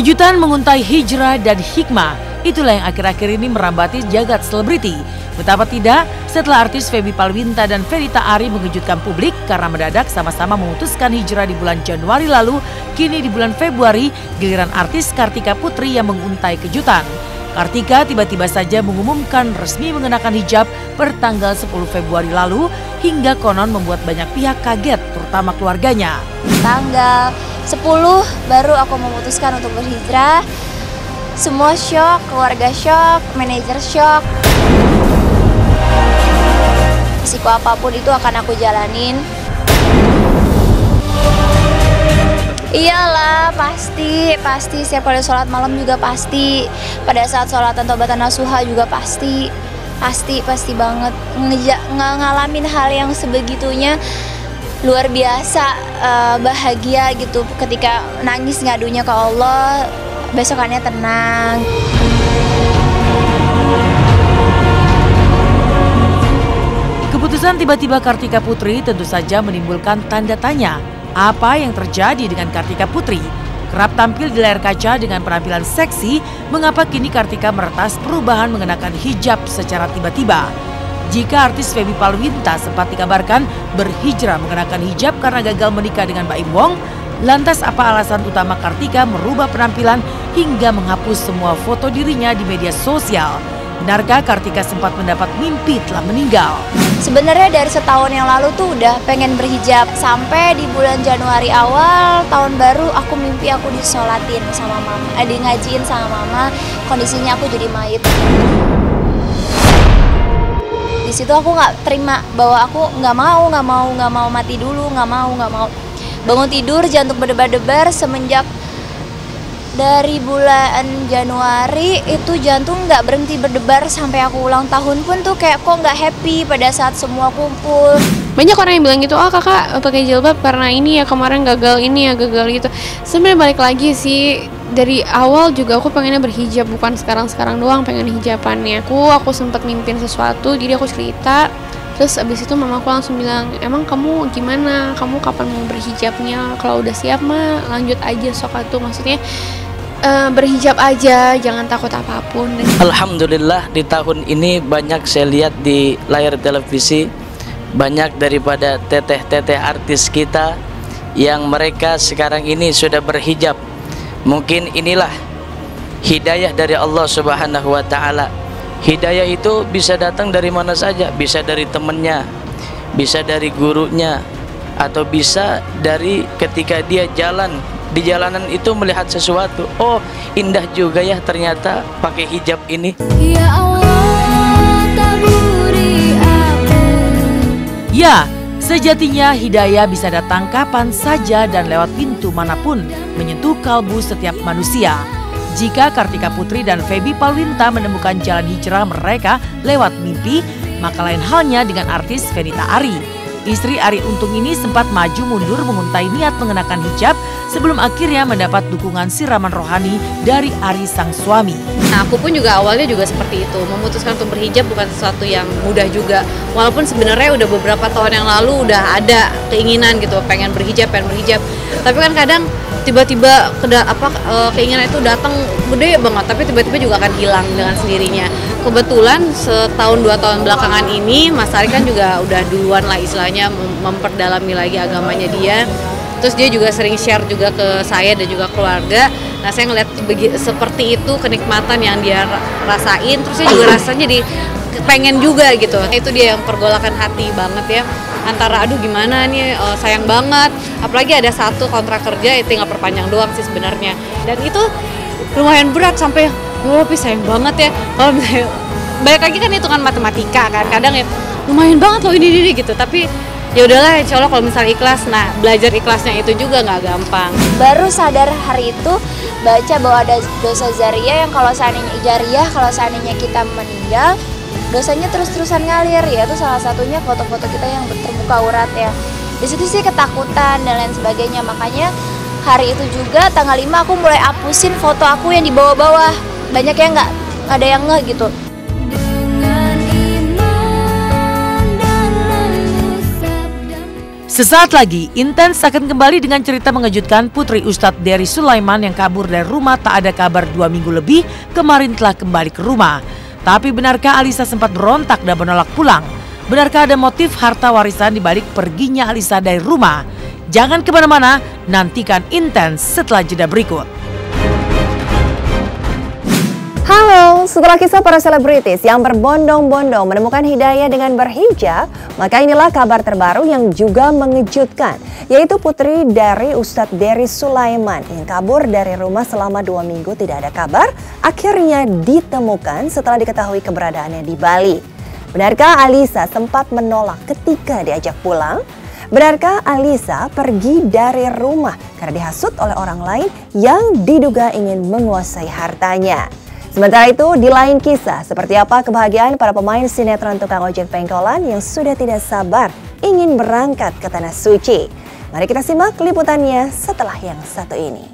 Kejutan menguntai hijrah dan hikmah, itulah yang akhir-akhir ini merambati jagat selebriti. Betapa tidak, setelah artis Feby Palwinta dan Fenita Arie mengejutkan publik karena mendadak sama-sama memutuskan hijrah di bulan Januari lalu, kini di bulan Februari giliran artis Kartika Putri yang menguntai kejutan. Kartika tiba-tiba saja mengumumkan resmi mengenakan hijab per tanggal 10 Februari lalu hingga konon membuat banyak pihak kaget, terutama keluarganya. Tanggal 10 baru aku memutuskan untuk berhijrah. Semua shock, keluarga shock, manajer shock. Risiko apapun itu akan aku jalanin. Iyalah, pasti setiap kali sholat malam juga pasti. Pada saat sholatan taubatan nasuha juga pasti banget. Ngalamin hal yang sebegitunya luar biasa, bahagia gitu. Ketika nangis ngadunya ke Allah, besokannya tenang. Keputusan tiba-tiba Kartika Putri tentu saja menimbulkan tanda tanya. Apa yang terjadi dengan Kartika Putri? Kerap tampil di layar kaca dengan penampilan seksi, mengapa kini Kartika meretas perubahan mengenakan hijab secara tiba-tiba? Jika artis Feby Palwinta sempat dikabarkan berhijrah mengenakan hijab karena gagal menikah dengan Baim Wong, lantas apa alasan utama Kartika merubah penampilan hingga menghapus semua foto dirinya di media sosial? Benarkah Kartika sempat mendapat mimpi telah meninggal? Sebenarnya dari setahun yang lalu tuh udah pengen berhijab. Sampai di bulan Januari awal tahun baru aku mimpi aku disolatin sama mama, ngajiin sama mama, kondisinya aku jadi mayit. Di situ aku nggak terima bahwa aku nggak mau mati dulu, nggak mau. Bangun tidur jantung berdebar-debar semenjak dari bulan Januari itu jantung nggak berhenti berdebar sampai aku ulang tahun pun tuh kayak kok nggak happy pada saat semua kumpul. Banyak orang yang bilang gitu, oh kakak pakai jilbab karena ini ya kemarin gagal ini ya gagal gitu. Sebenarnya balik lagi sih, dari awal juga aku pengennya berhijab, bukan sekarang doang pengen hijabannya. Aku sempat mimpin sesuatu, jadi aku cerita. Terus abis itu mama aku langsung bilang, emang kamu gimana? Kamu kapan mau berhijabnya? Kalau udah siap mah lanjut aja sok atuh. Maksudnya berhijab aja, jangan takut apapun. Alhamdulillah di tahun ini banyak saya lihat di layar televisi, banyak daripada teteh-teteh artis kita yang mereka sekarang ini sudah berhijab. Mungkin inilah hidayah dari Allah Subhanahu wa Ta'ala. Hidayah itu bisa datang dari mana saja, bisa dari temannya, bisa dari gurunya, atau bisa dari ketika dia jalan di jalanan itu melihat sesuatu. Oh, indah juga ya ternyata pakai hijab ini. Ya Allah, taburi aku. Ya, sejatinya hidayah bisa datang kapan saja dan lewat pintu manapun, menyentuh kalbu setiap manusia. Jika Kartika Putri dan Feby Palwinta menemukan jalan hijrah mereka lewat mimpi, maka lain halnya dengan artis Fenita Arie. Istri Arie Untung ini sempat maju mundur menguntai niat mengenakan hijab sebelum akhirnya mendapat dukungan siraman rohani dari Arie sang suami. Nah, aku pun juga awalnya juga seperti itu, memutuskan untuk berhijab bukan sesuatu yang mudah juga. Walaupun sebenarnya udah beberapa tahun yang lalu udah ada keinginan gitu, pengen berhijab. Tapi kan kadang tiba-tiba keinginan itu datang gede banget, tapi tiba-tiba juga akan hilang dengan sendirinya. Kebetulan setahun 2 tahun belakangan ini Mas Arie kan juga udah duluan lah istilahnya memperdalami lagi agamanya dia. Terus dia juga sering share juga ke saya dan juga keluarga. Nah, saya ngeliat seperti itu kenikmatan yang dia rasain, terus saya juga rasanya jadi pengen juga gitu. Itu dia yang pergolakan hati banget ya. Antara aduh gimana nih, sayang banget. Apalagi ada satu kontrak kerja tinggal perpanjang doang sih sebenarnya. Dan itu lumayan berat sampai tapi sayang banget ya. Kalau misalnya balik lagi kan hitungan matematika kan. Kadang ya lumayan banget loh ini gitu. Tapi ya udahlah, insya Allah kalau misalnya ikhlas. Nah, belajar ikhlasnya itu juga nggak gampang. Baru sadar hari itu baca bahwa ada dosa jariah yang kalau seandainya kita meninggal, dosanya terus-terusan ngalir, yaitu salah satunya foto-foto kita yang terbuka aurat ya. Di situ sih ketakutan dan lain sebagainya. Makanya hari itu juga tanggal 5 aku mulai hapusin foto aku yang di bawah-bawah. Banyak yang nggak ada yang ngeh gitu. Sesaat lagi, Intens akan kembali dengan cerita mengejutkan Putri Ustadz Dery Sulaiman yang kabur dari rumah tak ada kabar 2 minggu lebih kemarin telah kembali ke rumah. Tapi benarkah Alisa sempat berontak dan menolak pulang? Benarkah ada motif harta warisan dibalik perginya Alisa dari rumah? Jangan kemana-mana, nantikan Intens setelah jeda berikut. Halo, setelah kisah para selebritis yang berbondong-bondong menemukan hidayah dengan berhijab, maka inilah kabar terbaru yang juga mengejutkan, yaitu putri dari Ustadz Dery Sulaiman yang kabur dari rumah selama 2 minggu tidak ada kabar, akhirnya ditemukan setelah diketahui keberadaannya di Bali. Benarkah Alisa sempat menolak ketika diajak pulang? Benarkah Alisa pergi dari rumah karena dihasut oleh orang lain yang diduga ingin menguasai hartanya? Sementara itu, di lain kisah, seperti apa kebahagiaan para pemain sinetron tukang ojek pengkolan yang sudah tidak sabar ingin berangkat ke Tanah Suci. Mari kita simak liputannya setelah yang satu ini.